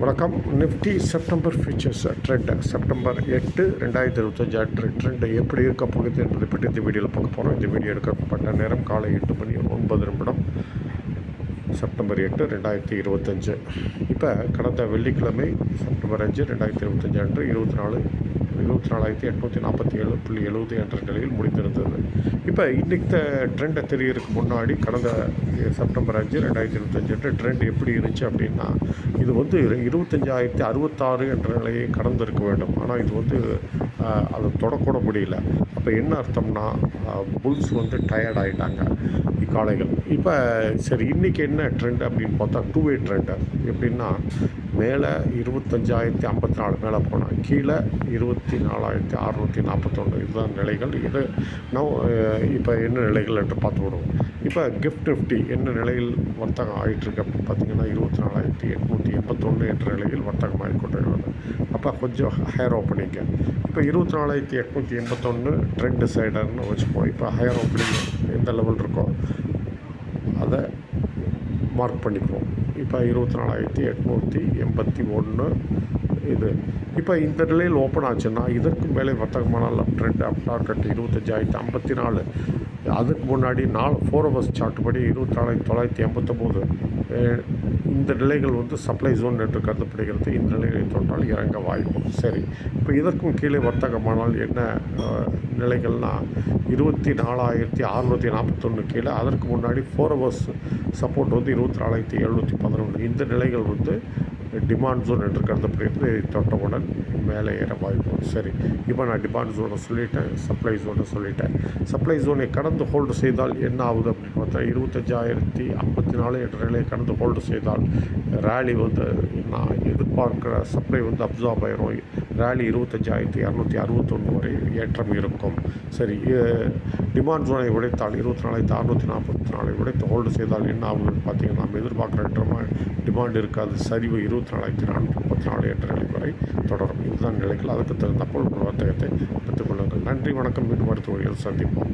வணக்கம். Nifty September futures trend September 8 2025 trend எப்படி இருக்க போகுது என்பதை பற்றி இந்த வீடியோவில் பார்க்க போகிறோம். இந்த வீடியோ எடுக்கப்பட்ட நேரம் காலை 8:09 செப்டம்பர் 8 2025. இப்போ கடந்த வெள்ளிக்கிழமை செப்டம்பர் 5 2025 அன்று 24,847.70 என்ற நிலையில் முடிந்திருந்தது. இப்போ இன்றைக்கு ட்ரெண்டை தெரியறதுக்கு முன்னாடி கடந்த செப்டம்பர் 5 2025 ட்ரெண்ட் எப்படி இருந்துச்சு அப்படின்னா, இது 25,066 என்ற நிலையை கடந்திருக்க வேண்டும். ஆனால் இது அதை தொடக்கூட முடியல. அப்போ என்ன அர்த்தம்னா, புல்ஸ் டயர்ட் ஆகிட்டாங்க காளைகள். இப்போ சரி, இன்றைக்கி என்ன ட்ரெண்ட் அப்படின்னு பார்த்தா 2-way ட்ரெண்டு. எப்படின்னா, மேலே 25,054 மேலே போனால் கீழே 24,641 இதுதான் நிலைகள். இது இப்போ என்ன நிலைகள் என்று பார்த்து விடுவோம். இப்போ கிஃப்ட் நிஃப்டி என்ன நிலையில் வர்த்தகம் ஆகிட்டுருக்கு அப்படின்னு பார்த்தீங்கன்னா, 24,881 என்ற நிலையில் வர்த்தகம் ஆகிக்கொண்டிருக்கிறது. அப்போ கொஞ்சம் ஹையர் ஓப்பனிங்க. இப்போ 24,881 ட்ரெண்ட் சைடர்னு வச்சுப்போம். இப்போ ஹையர் ஓப்பனிங் எந்த லெவல் இருக்கோ அதை மார்க் பண்ணிக்குவோம். இப்போ 24,881 இது. இப்போ இந்த நிலையில் ஓப்பன் ஆச்சுன்னா இதற்கு மேலே வர்த்தகமான லெஃப்ட் ட்ரெண்ட் அப் டார்கெட் 25,054. அதுக்கு முன்னாடி 4 hours சார்ட் படி 24,989 இந்த நிலைகள் சப்ளை ஜோன் என்று கருதப்படுகிறது. இந்த நிலைகளை தொட்டால் இறங்க வாய்ப்பு. சரி, இப்போ இதற்கும் கீழே வர்த்தகமானால் என்ன நிலைகள்னால் 24,641 கீழே. அதற்கு முன்னாடி 4 hours சப்போர்ட் 24,711. இந்த நிலைகள் டிமாண்ட் ஜோன் என்று கருதப்படுகிறது. இதை தொட்டவுடன் மேலே ஏற வாய்ப்பு. சரி, இப்போ நான் டிமாண்ட் ஜோனை சொல்லிட்டேன், சப்ளை ஜோனை சொல்லிட்டேன். சப்ளை ஜோனை கடந்து ஹோல்டு செய்தால் என்ன ஆகுது அப்படின்னு பார்த்தா, 25,054 என்ற நிலையை கடந்து ஹோல்டு செய்தால் ரேலி நான் எதிர்பார்க்குற சப்ளை அப்சார்ப் ஆயிரும். ரேலி 25,261 வரை ஏற்றம் இருக்கும். சரி, டிமாண்ட் ஜோனை உடைத்தால் 24,644 உடைத்து ஹோல்டு செய்தால் என்ன ஆகுதுன்னு பார்த்தீங்கன்னா, நம்ம எதிர்பார்க்குற டிமாண்ட் இருக்காது. சரிவு 24,434 என்ற நிலை வரை தொடரும். இதுதான் நிலைகள். அதுக்கு தகுந்த போல் வர்த்தகத்தை எடுத்துக்கொள்ளுங்கள். நன்றி, வணக்கம். மீண்டும் அடுத்த வழியில் சந்திப்போம்.